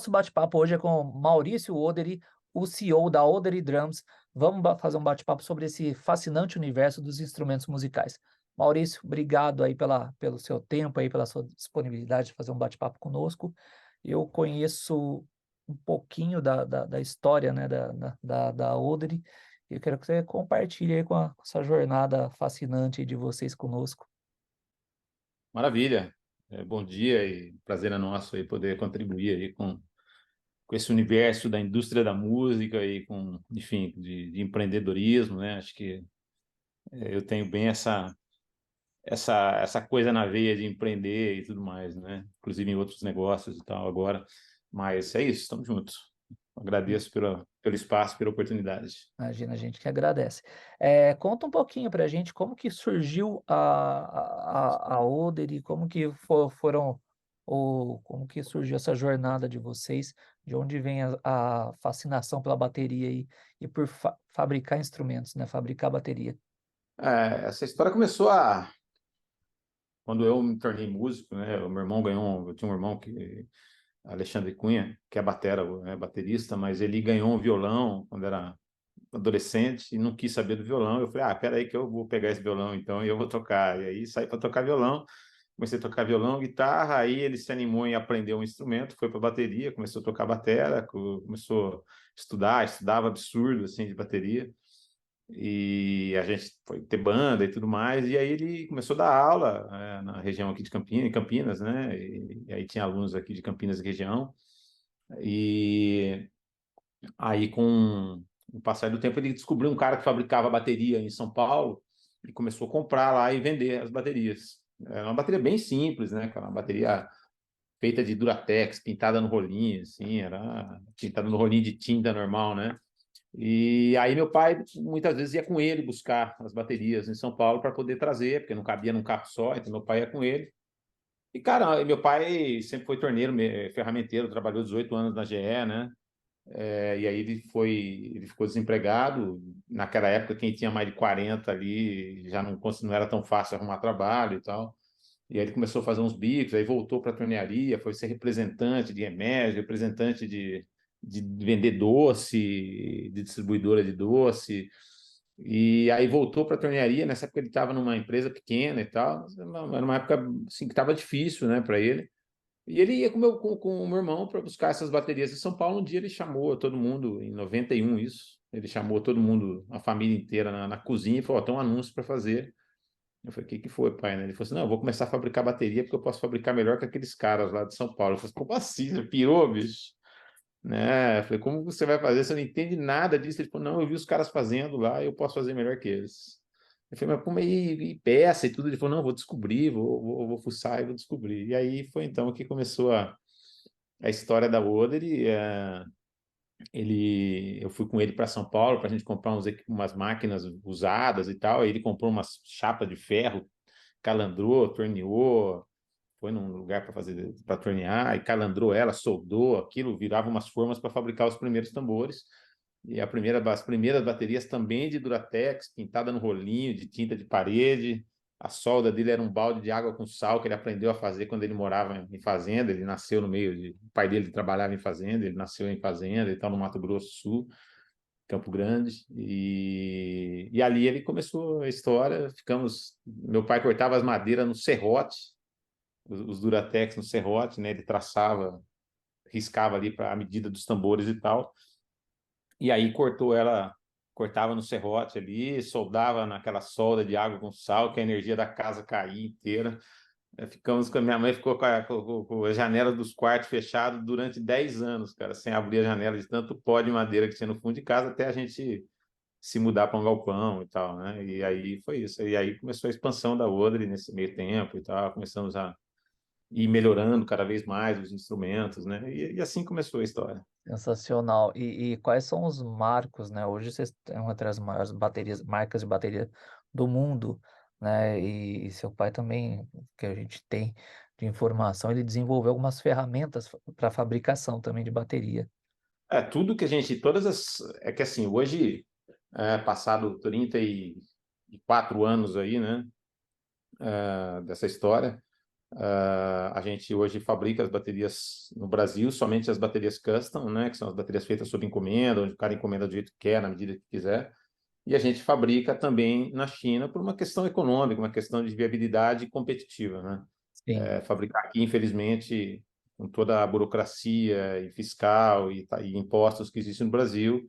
nosso bate-papo hoje é com Maurício Oderi, o CEO da Oderi Drums. Vamos fazer um bate-papo sobre esse fascinante universo dos instrumentos musicais. Maurício, obrigado aí pelo seu tempo, aí, pela sua disponibilidade de fazer um bate-papo conosco. Eu conheço um pouquinho da história, né, da Oderi, e eu quero que você compartilhe aí com essa jornada fascinante aí de vocês conosco. Maravilha. Bom dia e prazer é nosso aí poder contribuir aí com esse universo da indústria da música e com, enfim, de empreendedorismo, né? Acho que eu tenho bem essa coisa na veia de empreender e tudo mais, né? Inclusive em outros negócios e tal agora. Mas é isso, estamos juntos. Agradeço pelo espaço, pela oportunidade. Imagina, a gente que agradece. Conta um pouquinho para a gente como que surgiu a Oder e como que como que surgiu essa jornada de vocês, de onde vem a fascinação pela bateria e por fabricar instrumentos, né? Fabricar bateria. Essa história começou quando eu me tornei músico, né? O meu irmão eu tinha um irmão Alexandre Cunha, que é baterista, mas ele ganhou um violão quando era adolescente e não quis saber do violão. Eu falei, peraí que eu vou pegar esse violão então e eu vou tocar. E aí saí para tocar violão, comecei a tocar violão, guitarra, aí ele se animou em aprender um instrumento, foi para bateria, começou a tocar batera, começou a estudava absurdo assim de bateria. E a gente foi ter banda e tudo mais, e aí ele começou a dar aula na região aqui de Campinas, em Campinas, né? E aí tinha alunos aqui de Campinas e região, e aí com o passar do tempo ele descobriu um cara que fabricava bateria em São Paulo e começou a comprar lá e vender as baterias. Era uma bateria bem simples, né? Aquela bateria feita de Duratex, pintada no rolinho, assim, era pintada no rolinho de tinta normal, né? E aí meu pai muitas vezes ia com ele buscar as baterias em São Paulo para poder trazer, porque não cabia num carro só, então meu pai ia com ele. E cara, meu pai sempre foi torneiro, ferramenteiro, trabalhou 18 anos na GE, né? E aí ele ficou desempregado. Naquela época, quem tinha mais de 40 ali já não era tão fácil arrumar trabalho e tal. E aí ele começou a fazer uns bicos, aí voltou para a tornearia, foi ser representante de remédio, representante de vender doce, de distribuidora de doce. E aí voltou para a tornearia. Nessa época ele estava numa empresa pequena e tal. Era uma época assim, que estava difícil, né, para ele. E ele ia com o meu irmão para buscar essas baterias em São Paulo. Um dia ele chamou todo mundo, em 91 isso, ele chamou todo mundo, a família inteira na cozinha e falou, tem um anúncio para fazer. Eu falei, o que foi, pai? Né? Ele falou assim, não, eu vou começar a fabricar bateria porque eu posso fabricar melhor que aqueles caras lá de São Paulo. Eu falei, como assim? Você pirou, bicho? Né? Eu falei, como você vai fazer? Você não entende nada disso. Ele falou, não, eu vi os caras fazendo lá e eu posso fazer melhor que eles. Eu falei, mas como e peça e tudo? Ele falou, não, vou descobrir, vou fuçar e vou descobrir. E aí foi então que começou a história da Oder. Eu fui com ele para São Paulo para a gente comprar umas máquinas usadas e tal. Aí ele comprou umas chapas de ferro, calandrou, torneou, foi num lugar para tornear, e calandrou ela, soldou aquilo, virava umas formas para fabricar os primeiros tambores. E as primeiras baterias também de Duratex, pintada no rolinho de tinta de parede. A solda dele era um balde de água com sal que ele aprendeu a fazer quando ele morava em fazenda. Ele nasceu no meio de. O pai dele trabalhava em fazenda, ele nasceu em fazenda, ele está no Mato Grosso do Sul, Campo Grande. E ali ele começou a história. Meu pai cortava as madeiras no serrote, os Duratex no serrote, né? Ele traçava, riscava ali para a medida dos tambores e tal. E aí cortava no serrote ali, soldava naquela solda de água com sal, que a energia da casa caía inteira. A minha mãe ficou com as janelas dos quartos fechadas durante 10 anos, cara, sem abrir a janela de tanto pó de madeira que tinha no fundo de casa, até a gente se mudar para um galpão e tal, né? E aí foi isso. E aí começou a expansão da Odre nesse meio tempo e tal, começamos a ir melhorando cada vez mais os instrumentos, né? E assim começou a história. Sensacional. E quais são os marcos, né? Hoje vocês têm uma das maiores marcas de bateria do mundo, né? E seu pai também, que a gente tem de informação, ele desenvolveu algumas ferramentas para fabricação também de bateria. Tudo que a gente, é que assim, hoje, passado 34 anos aí, né, dessa história, A gente hoje fabrica as baterias no Brasil, somente as baterias custom, né, que são as baterias feitas sob encomenda, onde o cara encomenda do jeito que quer, na medida que quiser. E a gente fabrica também na China por uma questão econômica, uma questão de viabilidade competitiva, né? Sim. Fabricar aqui, infelizmente, com toda a burocracia e fiscal e impostos que existem no Brasil,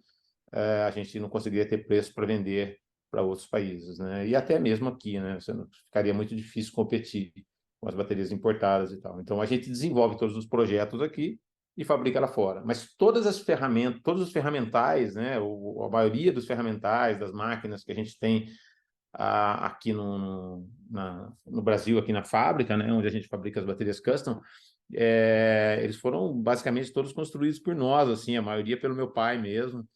a gente não conseguiria ter preço para vender para outros países, né? E até mesmo aqui, né? Ficaria muito difícil competir com as baterias importadas e tal. Então, a gente desenvolve todos os projetos aqui e fabrica lá fora. Mas todas as ferramentas, todos os ferramentais, né? A maioria dos ferramentais, das máquinas que a gente tem aqui no Brasil, aqui na fábrica, né? Onde a gente fabrica as baterias custom, eles foram basicamente todos construídos por nós, assim, a maioria pelo meu pai mesmo.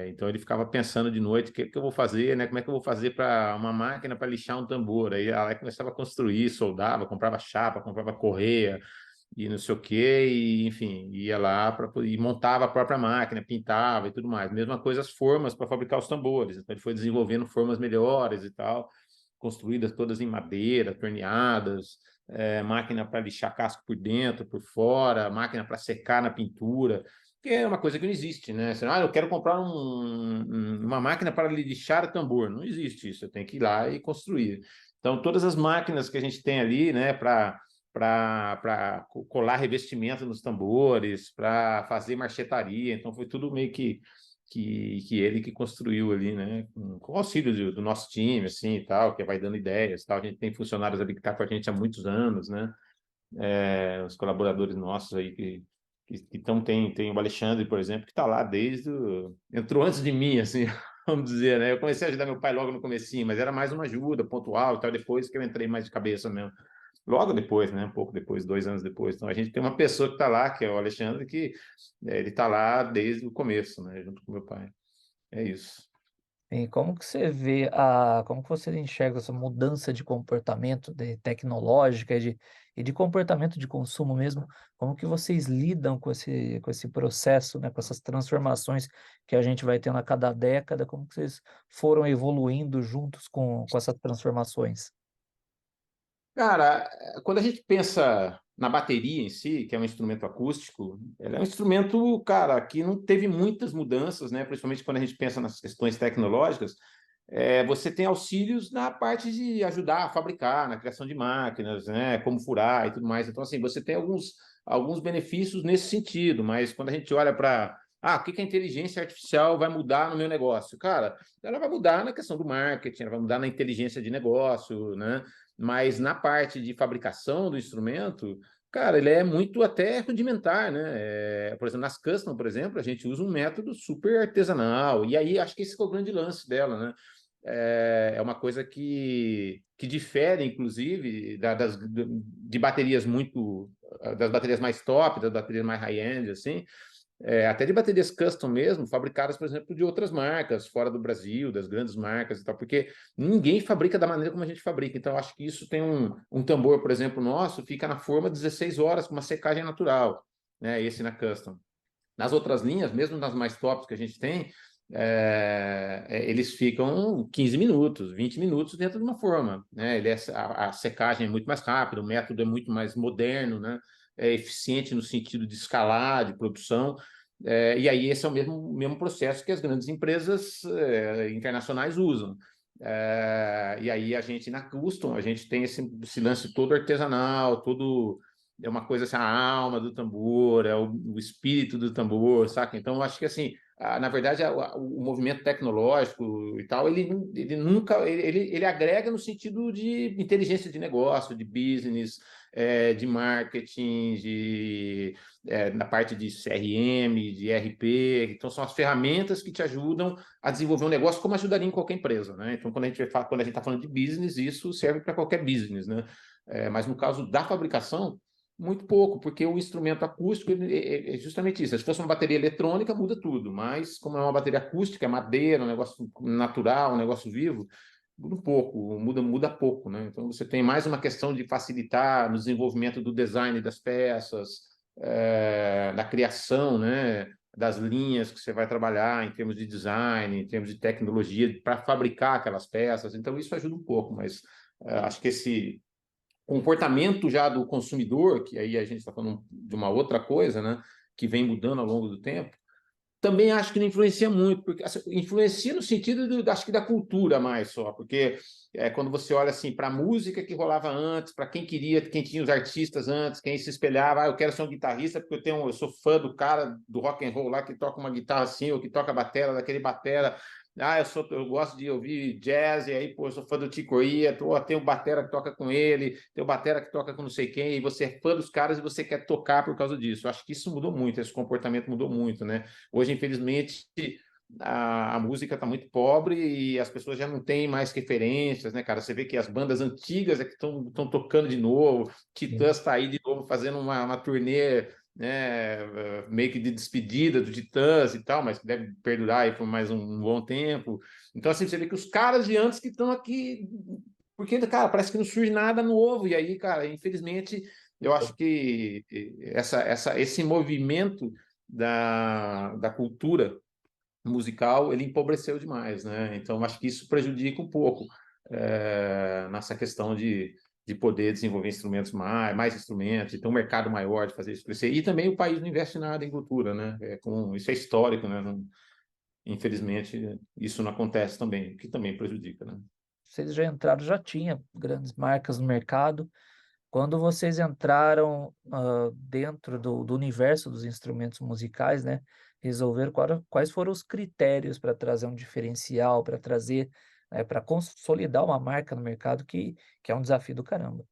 Então ele ficava pensando de noite o que eu vou fazer, né? Como é que eu vou fazer para uma máquina para lixar um tambor? Aí ela começava a construir, soldava, comprava chapa, comprava correia e não sei o quê, e enfim, ia lá e montava a própria máquina, pintava e tudo mais. Mesma coisa as formas para fabricar os tambores. Então ele foi desenvolvendo formas melhores e tal, construídas todas em madeira, torneadas, máquina para lixar casco por dentro, por fora, máquina para secar na pintura, que é uma coisa que não existe, né? Você, eu quero comprar uma máquina para lixar tambor. Não existe isso, eu tenho que ir lá e construir. Então, todas as máquinas que a gente tem ali, né, para colar revestimento nos tambores, para fazer marchetaria. Então, foi tudo meio que ele que construiu ali, né? Com o auxílio do nosso time, assim, e tal, que vai dando ideias, tal. A gente tem funcionários ali que estão com a gente há muitos anos, né? Os colaboradores nossos aí tem o Alexandre, por exemplo, que está lá entrou antes de mim, assim, vamos dizer, né? Eu comecei a ajudar meu pai logo no comecinho, mas era mais uma ajuda pontual e tal, depois que eu entrei mais de cabeça mesmo. Logo depois, né? Um pouco depois, 2 anos depois. Então, a gente tem uma pessoa que está lá, que é o Alexandre, que ele está lá desde o começo, né? Junto com meu pai. É isso. E como que você vê como que você enxerga essa mudança de comportamento tecnológica e de comportamento de consumo mesmo? Como que vocês lidam com esse processo, né, com essas transformações que a gente vai tendo a cada década? Como que vocês foram evoluindo juntos com essas transformações? Cara, quando a gente pensa na bateria em si, que é um instrumento acústico, ela é um instrumento, cara, que não teve muitas mudanças, né? Principalmente quando a gente pensa nas questões tecnológicas. Você tem auxílios na parte de ajudar a fabricar, na criação de máquinas, né? Como furar e tudo mais. Então, assim, você tem alguns benefícios nesse sentido, mas quando a gente olha para o que a inteligência artificial vai mudar no meu negócio? Cara, ela vai mudar na questão do marketing, ela vai mudar na inteligência de negócio, né? Mas na parte de fabricação do instrumento, cara, ele é muito até rudimentar, né? Por exemplo, nas custom, por exemplo, a gente usa um método super artesanal, e aí acho que esse é o grande lance dela, né? É uma coisa que difere, inclusive, de baterias das baterias mais top, das baterias mais high-end, assim, até de baterias custom mesmo, fabricadas, por exemplo, de outras marcas, fora do Brasil, das grandes marcas e tal, porque ninguém fabrica da maneira como a gente fabrica. Então, acho que isso tem um tambor, por exemplo, nosso, fica na forma 16 horas, com uma secagem natural, né? Esse na custom. Nas outras linhas, mesmo nas mais tops que a gente tem, eles ficam 15 minutos, 20 minutos dentro de uma forma, né? A secagem é muito mais rápida, o método é muito mais moderno, né? É eficiente no sentido de escalar, de produção, e aí esse é o mesmo processo que as grandes empresas internacionais usam. E aí a gente, na Custom, a gente tem esse lance todo artesanal, todo é uma coisa assim, a alma do tambor, é o espírito do tambor, saca? Então, eu acho que assim, na verdade, o movimento tecnológico e tal, ele nunca, ele agrega no sentido de inteligência de negócio, de business, de marketing, na parte de CRM, de RP. Então, são as ferramentas que te ajudam a desenvolver um negócio como ajudaria em qualquer empresa, né? Então, quando a gente está falando de business, isso serve para qualquer business, né? Mas no caso da fabricação, muito pouco, porque o instrumento acústico é justamente isso. Se fosse uma bateria eletrônica, muda tudo, mas como é uma bateria acústica, é madeira, um negócio natural, um negócio vivo, muda um pouco, muda pouco, né? Então você tem mais uma questão de facilitar no desenvolvimento do design das peças, da criação, né? Das linhas que você vai trabalhar em termos de design, em termos de tecnologia, para fabricar aquelas peças. Então isso ajuda um pouco, mas acho que comportamento já do consumidor, que aí a gente está falando de uma outra coisa, né, que vem mudando ao longo do tempo, também acho que não influencia muito, porque assim, influencia no sentido acho que da cultura mais só, porque quando você olha assim para a música que rolava antes, para quem queria, quem tinha os artistas antes, quem se espelhava, eu quero ser um guitarrista porque eu sou fã do cara do rock and roll lá que toca uma guitarra assim, ou que toca a batera daquele batera. Eu gosto de ouvir jazz, e aí, pô, eu sou fã do Chick Corea, tem o batera que toca com ele, tem o batera que toca com não sei quem, e você é fã dos caras e você quer tocar por causa disso. Eu acho que isso mudou muito, esse comportamento mudou muito, né? Hoje, infelizmente, a música está muito pobre e as pessoas já não têm mais referências, né, cara? Você vê que as bandas antigas é que estão tocando de novo, Titãs está aí de novo fazendo uma turnê, né, meio que de despedida do Titãs e tal, mas que deve perdurar aí por mais um bom tempo. Então, assim, você vê que os caras de antes que estão aqui, porque, cara, parece que não surge nada novo, e aí, cara, infelizmente, eu acho que esse movimento da cultura musical, ele empobreceu demais, né? Então, acho que isso prejudica um pouco nessa questão de poder desenvolver instrumentos mais instrumentos, de ter um mercado maior de fazer isso crescer. E também o país não investe nada em cultura, né? Isso é histórico, né? Infelizmente, isso não acontece também, o que também prejudica, né? Vocês já entraram, já tinha grandes marcas no mercado. Quando vocês entraram dentro do universo dos instrumentos musicais, né, resolver quais foram os critérios para trazer um diferencial, para trazer, para consolidar uma marca no mercado que é um desafio do caramba.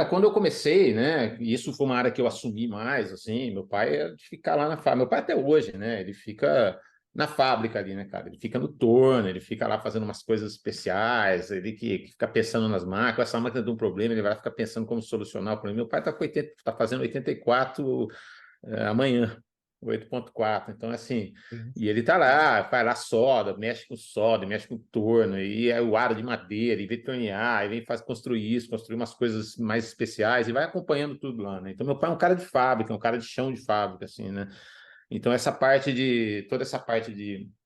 Quando eu comecei, né, e isso foi uma área que eu assumi mais, assim, meu pai é de ficar lá na fábrica, meu pai até hoje, né, ele fica na fábrica ali, né, cara, ele fica no torno, ele fica lá fazendo umas coisas especiais, ele que fica pensando nas máquinas, essa máquina tem um problema, ele vai ficar pensando como solucionar o problema. Meu pai tá fazendo 84 amanhã, 8.4. Então, assim, Sim. e ele tá lá, faz lá soda, mexe com torno, e é o aro de madeira, e vem tornear, e vem construir isso, construir umas coisas mais especiais, e vai acompanhando tudo lá, né? Então, meu pai é um cara de fábrica, um cara de chão de fábrica, assim, né? Então, toda essa parte de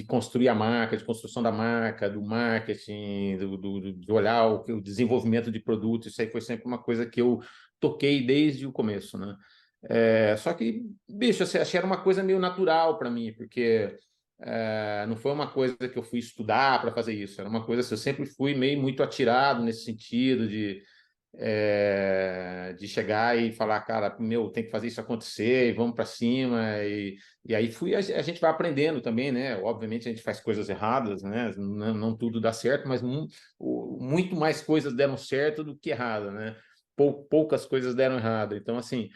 construir a marca, de construção da marca, do marketing, de olhar o desenvolvimento de produtos, isso aí foi sempre uma coisa que eu toquei desde o começo, né? Só que, bicho, assim, achei era uma coisa meio natural para mim, porque não foi uma coisa que eu fui estudar para fazer isso, era uma coisa assim, eu sempre fui meio muito atirado nesse sentido de chegar e falar, cara, meu, tem que fazer isso acontecer, e vamos para cima, e aí a gente vai aprendendo também, né? Obviamente a gente faz coisas erradas, né? Não tudo dá certo, mas muito mais coisas deram certo do que errado, né? Poucas coisas deram errado. Então, assim,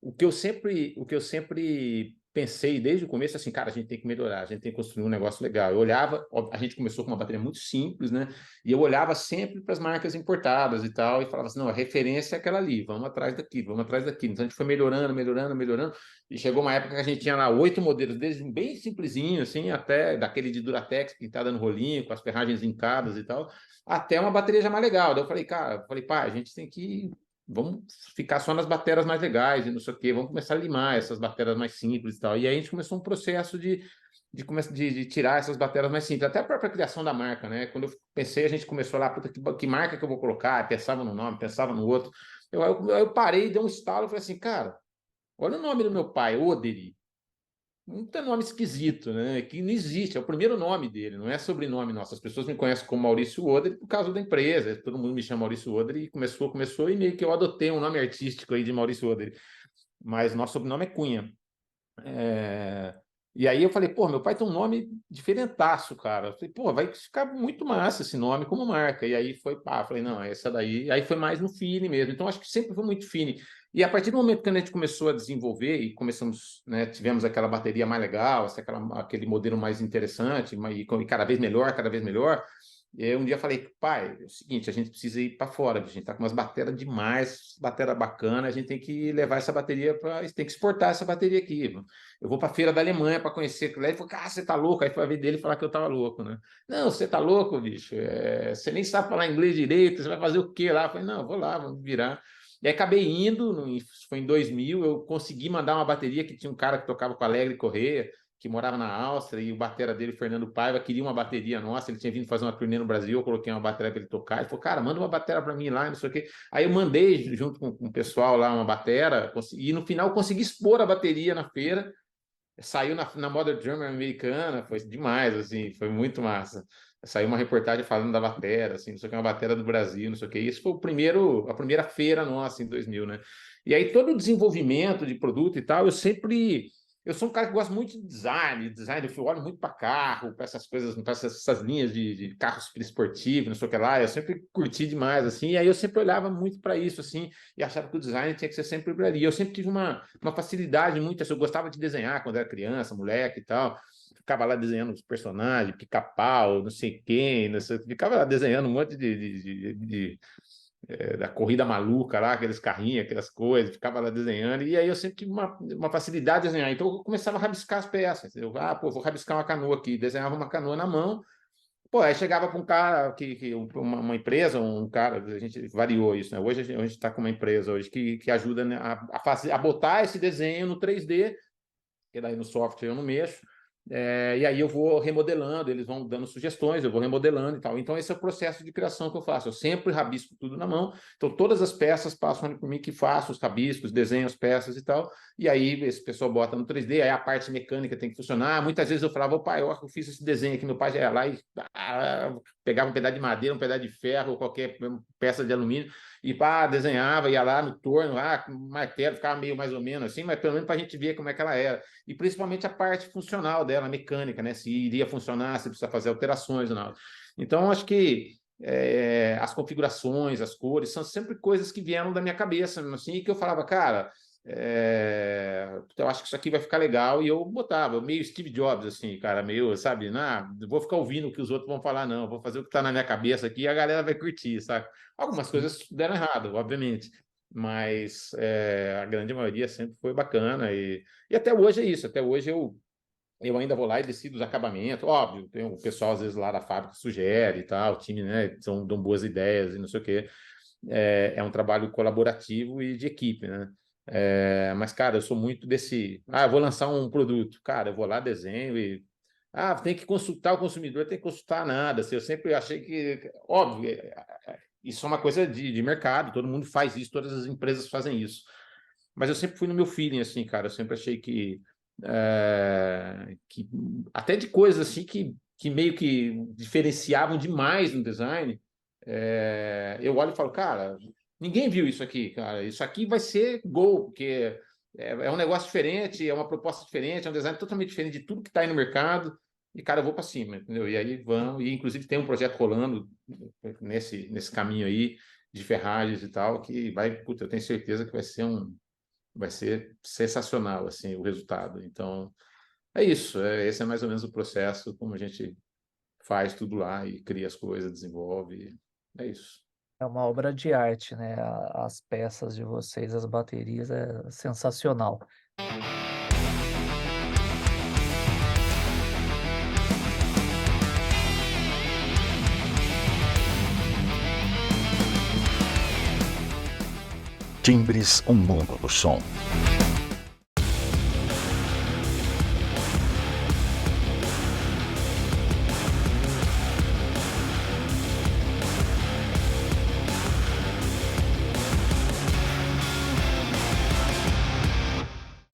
o que eu sempre pensei desde o começo, assim, cara, a gente tem que melhorar, a gente tem que construir um negócio legal. Eu olhava, a gente começou com uma bateria muito simples, né? E eu olhava sempre para as marcas importadas e tal, e falava assim, não, a referência é aquela ali, vamos atrás daquilo, vamos atrás daquilo. Então a gente foi melhorando, melhorando, melhorando, e chegou uma época que a gente tinha lá 8 modelos, desde bem simplesinho, assim, até daquele de Duratex pintada no rolinho, com as ferragens vincadas e tal, até uma bateria já mais legal. Daí eu falei, cara, pai, a gente tem que vamos ficar só nas baterias mais legais e não sei o quê, vamos começar a limar essas baterias mais simples e tal. E aí a gente começou um processo de tirar essas baterias mais simples, até a própria criação da marca, né? Quando eu pensei, a gente começou lá, puta, que marca que eu vou colocar? Pensava no nome, pensava no outro. Eu parei, dei um estalo e falei assim, cara, olha o nome do meu pai, Oderi. Um nome esquisito, né? Que não existe, é o primeiro nome dele, não é sobrenome nosso. As pessoas me conhecem como Maurício Oderi por causa da empresa, todo mundo me chama Maurício Oderi e começou e meio que eu adotei um nome artístico aí de Maurício Oderi, mas nosso sobrenome é Cunha. É, E aí eu falei, pô, meu pai tem um nome diferentaço, cara. Eu falei, pô, vai ficar muito massa esse nome como marca. E aí foi, pá, falei, não, essa daí. Aí foi mais no feeling mesmo. Então acho que sempre foi muito feeling. E a partir do momento que a gente começou a desenvolver e começamos, né, tivemos aquela bateria mais legal, aquele modelo mais interessante, e cada vez melhor. E aí um dia eu falei, pai, é o seguinte, a gente precisa ir para fora, a gente tá com umas baterias demais, bateria bacana, a gente tem que levar essa bateria para, tem que exportar essa bateria aqui. Eu vou para a feira da Alemanha para conhecer aquilo. Aí ele falou, cara, você tá louco? Aí foi a vez dele falar que eu tava louco, né? Não, você tá louco, bicho. Você nem sabe falar inglês direito, você vai fazer o quê lá? Eu falei, não, eu vou lá, vamos virar. E aí acabei indo, foi em 2000, eu consegui mandar uma bateria que tinha um cara que tocava com Alegre Correia, que morava na Áustria, e o batera dele, Fernando Paiva, queria uma bateria nossa, ele tinha vindo fazer uma turnê no Brasil, eu coloquei uma bateria para ele tocar, ele falou, cara, manda uma bateria para mim lá, não sei o quê. Aí eu mandei, junto com o pessoal lá, uma bateria, e no final eu consegui expor a bateria na feira, saiu na Modern Drummer americana, foi demais, assim, foi muito massa. Saiu uma reportagem falando da bateria, assim, não sei o que, uma bateria do Brasil, não sei o que. Isso foi a primeira feira nossa em 2000, né? E aí todo o desenvolvimento de produto e tal, eu sou um cara que gosta muito de design, eu olho muito para carro, para essas coisas, para essas linhas de carros esportivos, não sei o que lá, eu sempre curti demais, assim, e aí eu sempre olhava muito para isso, assim, e achava que o design tinha que ser sempre por ali. Eu sempre tive uma facilidade muito, assim, eu gostava de desenhar quando era criança, moleque e tal, ficava lá desenhando os personagens, pica-pau, não sei quem, não sei, ficava lá desenhando um monte da corrida maluca lá, aqueles carrinhos, aquelas coisas, ficava lá desenhando, e aí eu sempre tive uma facilidade de desenhar, então eu começava a rabiscar as peças, vou rabiscar uma canoa aqui, desenhava uma canoa na mão, pô, aí chegava para um cara, uma empresa, um cara, a gente variou isso, né? Hoje a gente está com uma empresa hoje que ajuda, né, a botar esse desenho no 3D, que daí no software eu não mexo, e aí eu vou remodelando, eles vão dando sugestões, eu vou remodelando e tal. Então, esse é o processo de criação que eu faço. Eu sempre rabisco tudo na mão. Então, todas as peças passam por mim que faço os rabiscos, desenho as peças e tal. E aí, esse pessoal bota no 3D, aí a parte mecânica tem que funcionar. Muitas vezes eu falava, pai, eu fiz esse desenho aqui, meu pai já ia lá e pegava um pedaço de madeira, um pedaço de ferro, ou qualquer peça de alumínio, e pá, desenhava, ia lá no torno, com martelo, ficava meio mais ou menos assim, mas pelo menos para a gente ver como é que ela era. E principalmente a parte funcional dela, mecânica, né? Se iria funcionar, se precisa fazer alterações ou não. Então, acho que as configurações, as cores, são sempre coisas que vieram da minha cabeça, assim, que eu falava, cara, eu acho que isso aqui vai ficar legal, e eu botava, meio Steve Jobs, assim, cara, meio, sabe, não vou ficar ouvindo o que os outros vão falar, não, vou fazer o que está na minha cabeça aqui e a galera vai curtir, sabe? Algumas coisas deram errado, obviamente, mas a grande maioria sempre foi bacana, e até hoje é isso, até hoje eu ainda vou lá e decido os acabamentos, óbvio, tem o pessoal às vezes lá da fábrica sugere e tal, o time, né, dão boas ideias e não sei o quê, é um trabalho colaborativo e de equipe, né? Mas, cara, eu sou muito eu vou lançar um produto, cara, eu vou lá, desenho e tem que consultar o consumidor, tem que consultar nada, assim, eu sempre achei que, óbvio, isso é uma coisa de mercado, todo mundo faz isso, todas as empresas fazem isso, mas eu sempre fui no meu feeling, assim, cara, eu sempre achei que até de coisas assim que meio que diferenciavam demais no design, eu olho e falo, cara, ninguém viu isso aqui, cara, isso aqui vai ser gol, porque é um negócio diferente, é uma proposta diferente, é um design totalmente diferente de tudo que está aí no mercado, e, cara, eu vou para cima, entendeu? E aí vamos, e inclusive tem um projeto rolando nesse caminho aí, de ferragens e tal, que eu tenho certeza que vai ser sensacional, assim, o resultado. Então, é isso. Esse é mais ou menos o processo, como a gente faz tudo lá e cria as coisas, desenvolve. É isso. É uma obra de arte, né? As peças de vocês, as baterias, é sensacional. Timbres, um mundo do som.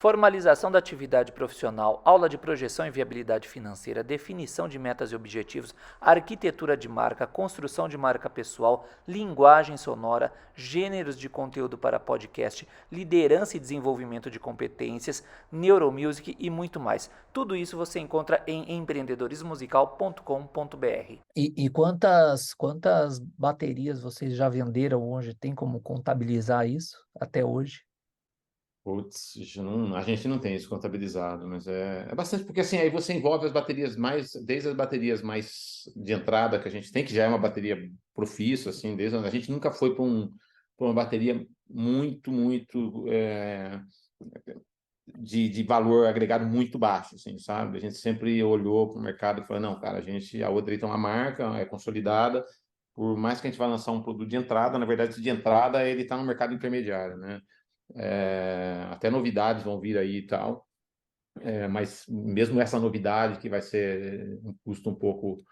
Formalização da atividade profissional, aula de projeção e viabilidade financeira, definição de metas e objetivos, arquitetura de marca, construção de marca pessoal, linguagem sonora, gêneros de conteúdo para podcast, liderança e desenvolvimento de competências, neuromusic e muito mais. Tudo isso você encontra em empreendedorismomusical.com.br. E quantas baterias vocês já venderam hoje? Tem como contabilizar isso até hoje? Putz, a gente não tem isso contabilizado, mas é bastante, porque assim, aí você envolve as baterias desde as baterias mais de entrada que a gente tem, que já é uma bateria profissa, assim, a gente nunca foi para uma bateria muito, muito de valor agregado muito baixo, assim, sabe? A gente sempre olhou para o mercado e falou, não, cara, a Audrey tem uma marca, é consolidada, por mais que a gente vá lançar um produto de entrada, na verdade, de entrada ele está no mercado intermediário, né? Até novidades vão vir aí e tal. mas mesmo essa novidade, que vai ser um custo um pouco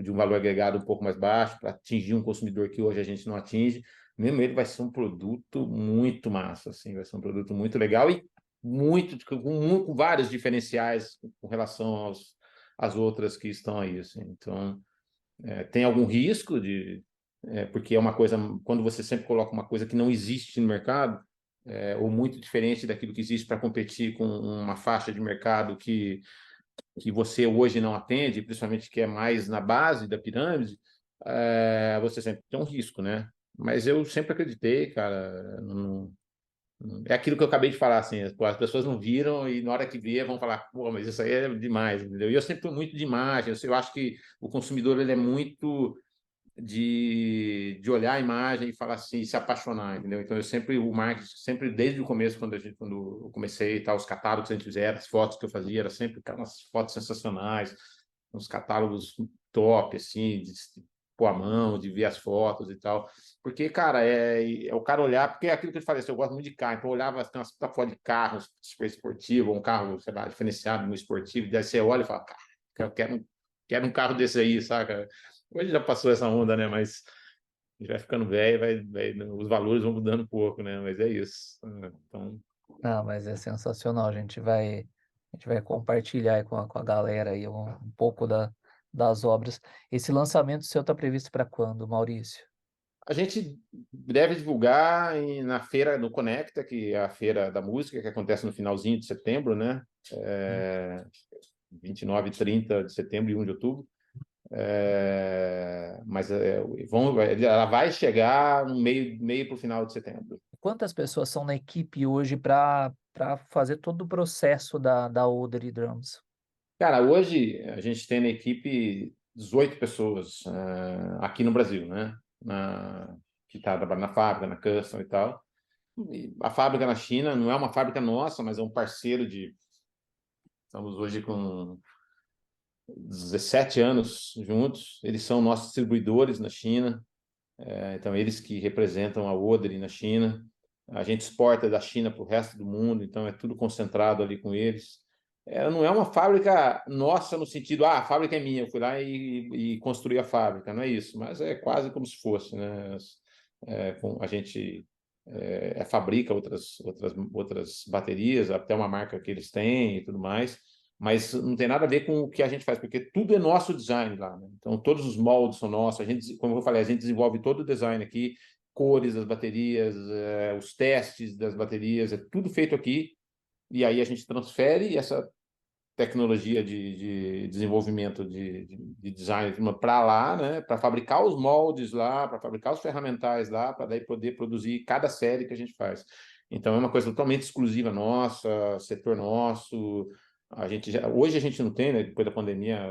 de um valor agregado um pouco mais baixo, para atingir um consumidor que hoje a gente não atinge, mesmo ele vai ser um produto muito massa, assim, vai ser um produto muito legal e com vários diferenciais com relação às outras que estão aí, assim. Então, tem algum risco porque é uma coisa, quando você sempre coloca uma coisa que não existe no mercado, ou muito diferente daquilo que existe para competir com uma faixa de mercado que você hoje não atende, principalmente que é mais na base da pirâmide, você sempre tem um risco, né? Mas eu sempre acreditei, cara, é aquilo que eu acabei de falar, assim, as pessoas não viram e na hora que vê vão falar, pô, mas isso aí é demais, entendeu? E eu sempre fui muito de imagem, eu acho que o consumidor ele é muito de olhar a imagem e falar assim, se apaixonar, entendeu? Então o marketing, sempre desde o começo, quando eu comecei, tá, os catálogos que a gente fizia, as fotos que eu fazia, era sempre umas fotos sensacionais, uns catálogos top, assim, de pôr a mão, de ver as fotos e tal. Porque, cara, é o cara olhar, porque é aquilo que eu te falei, assim, eu gosto muito de carro, então eu olhava assim, umas fotos de carros super esportivo, um carro, sei lá, diferenciado no esportivo, daí você olha e fala, cara, quero um carro desse aí, saca? Hoje já passou essa onda, né? Mas a gente vai ficando velho, os valores vão mudando um pouco, né? Mas é isso. Então, Não, mas é sensacional. A gente vai compartilhar aí com a galera aí um pouco das obras. Esse lançamento seu está previsto para quando, Maurício? a gente deve divulgar na feira do Conecta, que é a feira da música, que acontece no finalzinho de setembro, né? Hum. 29 e 30 de setembro e 1 de outubro. Mas ela vai chegar no meio para o final de setembro. Quantas pessoas são na equipe hoje para fazer todo o processo da Oderi Drums? Cara, hoje a gente tem na equipe 18 pessoas aqui no Brasil, né? Que está trabalhando na fábrica, na custom e tal. E a fábrica na China não é uma fábrica nossa, mas é um parceiro de. Estamos hoje com 17 anos juntos. Eles são nossos distribuidores na China. Então, eles que representam a Oderi na China. A gente exporta da China para o resto do mundo, então é tudo concentrado ali com eles. Não é uma fábrica nossa no sentido, a fábrica é minha, eu fui lá e construí a fábrica, não é isso, mas é quase como se fosse, né? A gente fabrica outras baterias, até uma marca que eles têm e tudo mais, mas não tem nada a ver com o que a gente faz, porque tudo é nosso design lá, né? Então, todos os moldes são nossos. Como eu falei, a gente desenvolve todo o design aqui, cores das baterias, os testes das baterias, é tudo feito aqui. E aí a gente transfere essa tecnologia de desenvolvimento de design para lá, né? Para fabricar os moldes lá, para fabricar os ferramentais lá, para daí poder produzir cada série que a gente faz. Então é uma coisa totalmente exclusiva nossa, setor nosso. Hoje a gente não tem, né? Depois da pandemia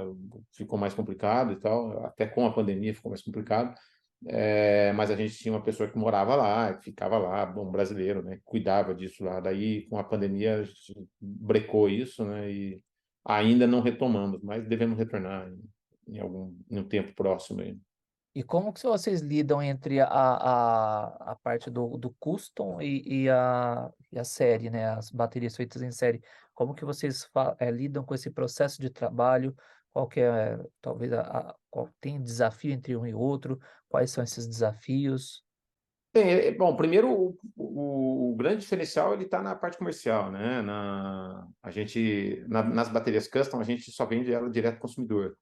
ficou mais complicado e tal, até com a pandemia ficou mais complicado. Mas a gente tinha uma pessoa que morava lá, que ficava lá, bom, brasileiro, né? Que cuidava disso lá. Daí, com a pandemia, a gente brecou isso, né? E ainda não retomamos, mas devemos retornar em um tempo próximo aí. E como que vocês lidam entre a parte do custom e a série, né? As baterias feitas em série. Como que vocês lidam com esse processo de trabalho? Qual que é, talvez, qual tem desafio entre um e outro? Quais são esses desafios? Bem, bom, primeiro, o grande diferencial ele está na parte comercial, né? Nas baterias custom, a gente só vende ela direto ao consumidor.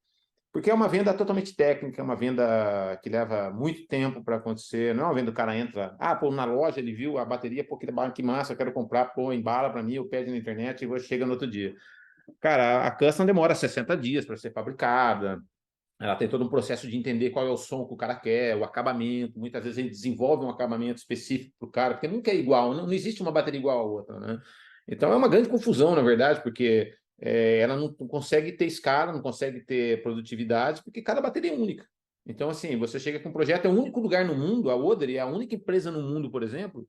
Porque é uma venda totalmente técnica, é uma venda que leva muito tempo para acontecer. Não é uma venda que o cara entra, pô, na loja ele viu a bateria, pô, que massa, eu quero comprar, pô, embala para mim, eu pede na internet e chega no outro dia. Cara, a custom demora 60 dias para ser fabricada. Ela tem todo um processo de entender qual é o som que o cara quer, o acabamento. Muitas vezes ele desenvolve um acabamento específico para o cara, porque nunca é igual, não existe uma bateria igual à outra, né? Então é uma grande confusão, na verdade, porque ela não consegue ter escala, não consegue ter produtividade, porque cada bateria é única. Então, assim, você chega com um projeto, é o único lugar no mundo, a Oderi é a única empresa no mundo, por exemplo,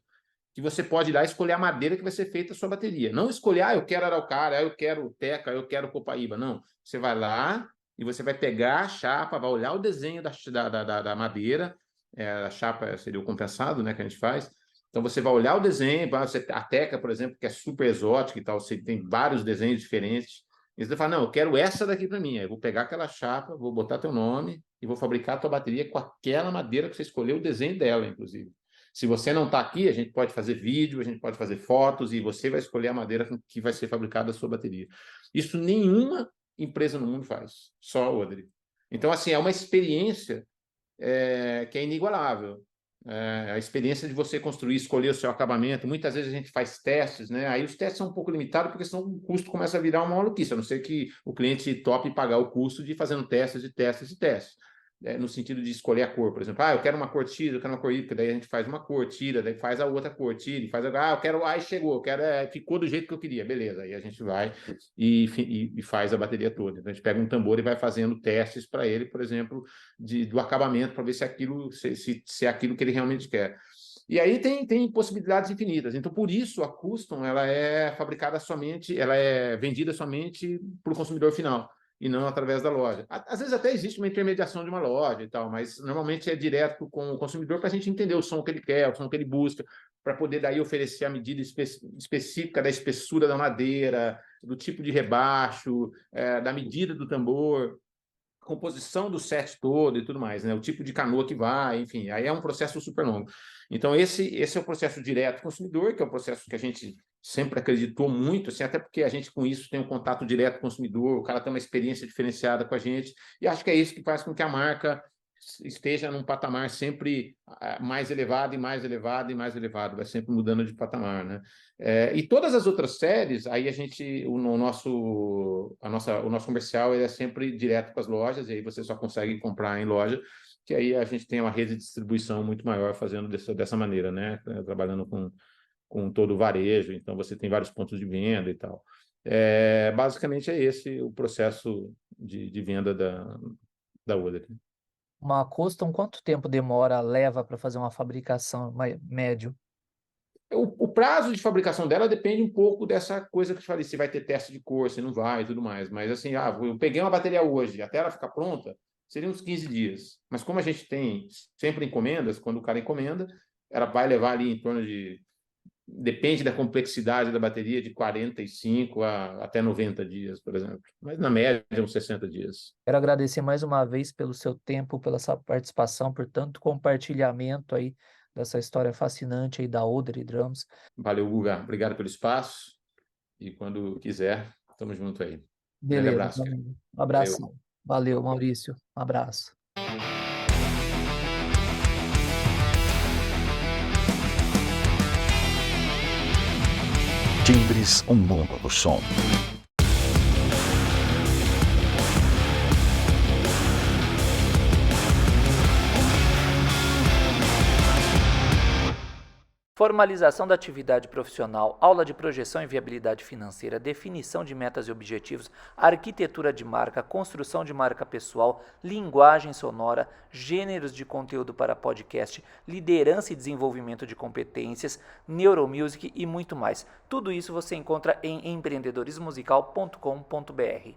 que você pode ir lá e escolher a madeira que vai ser feita a sua bateria. Não escolher, eu quero araucária, eu quero teca, eu quero copaíba. Não. Você vai lá e você vai pegar a chapa, vai olhar o desenho da madeira, a chapa seria o compensado, né, que a gente faz, Então, você vai olhar o desenho, a Teca, por exemplo, que é super exótica e tal, você tem vários desenhos diferentes, e você fala, não, eu quero essa daqui para mim. Aí eu vou pegar aquela chapa, vou botar teu nome e vou fabricar a tua bateria com aquela madeira que você escolheu, o desenho dela, inclusive. Se você não está aqui, a gente pode fazer vídeo, a gente pode fazer fotos, e você vai escolher a madeira com que vai ser fabricada a sua bateria. Isso nenhuma empresa no mundo faz, só a Odry. Então, assim, é uma experiência que é inigualável. A experiência de você construir, escolher o seu acabamento. Muitas vezes a gente faz testes, né? Aí os testes são um pouco limitados, porque senão o custo começa a virar uma maluquice, a não ser que o cliente tope pagar o custo de ir fazendo testes e testes e testes. No sentido de escolher a cor, por exemplo, eu quero uma cor X, eu quero uma cor Y, daí a gente faz uma cor, tira, daí faz a outra cor, tira, faz eu quero, chegou, eu quero, ficou do jeito que eu queria, beleza, aí a gente vai e faz a bateria toda. Então a gente pega um tambor e vai fazendo testes para ele, por exemplo, do acabamento, para ver se é aquilo que ele realmente quer. E aí tem possibilidades infinitas. Então, por isso, a custom ela é fabricada somente, ela é vendida somente para o consumidor final, e não através da loja. Às vezes até existe uma intermediação de uma loja e tal, mas normalmente é direto com o consumidor para a gente entender o som que ele quer, o som que ele busca, para poder daí oferecer a medida específica da espessura da madeira, do tipo de rebaixo, da medida do tambor, composição do set todo e tudo mais, né? O tipo de canoa que vai, enfim, aí é um processo super longo. Então, esse é o processo direto consumidor, que é o processo que a gente sempre acreditou muito, assim, até porque a gente com isso tem um contato direto com o consumidor, o cara tem uma experiência diferenciada com a gente, e acho que é isso que faz com que a marca esteja num patamar sempre mais elevado e mais elevado e mais elevado, vai sempre mudando de patamar, né? E todas as outras séries, aí o nosso comercial é sempre direto com as lojas, e aí você só consegue comprar em loja, que aí a gente tem uma rede de distribuição muito maior fazendo dessa maneira, né? Trabalhando com todo o varejo, então você tem vários pontos de venda e tal. Basicamente é esse o processo de venda da Odry. Uma custom, quanto tempo leva para fazer uma fabricação médio? O prazo de fabricação dela depende um pouco dessa coisa que eu te falei, se vai ter teste de cor, se não vai e tudo mais. Mas assim, eu peguei uma bateria hoje, até ela ficar pronta, seriam uns 15 dias. Mas como a gente tem sempre encomendas, quando o cara encomenda, ela vai levar ali em torno de... Depende da complexidade da bateria, de 45 até 90 dias, por exemplo. Mas na média, uns 60 dias. Quero agradecer mais uma vez pelo seu tempo, pela sua participação, por tanto compartilhamento aí dessa história fascinante aí da Odry Drums. Valeu, Guga. Obrigado pelo espaço. E quando quiser, estamos juntos aí. Grande Beleza, abraço, cara. um abração. Valeu, Maurício. Um abraço. Timbres, um mundo do som. Formalização da atividade profissional, aula de projeção e viabilidade financeira, definição de metas e objetivos, arquitetura de marca, construção de marca pessoal, linguagem sonora, gêneros de conteúdo para podcast, liderança e desenvolvimento de competências, neuromusic e muito mais. Tudo isso você encontra em empreendedorismomusical.com.br.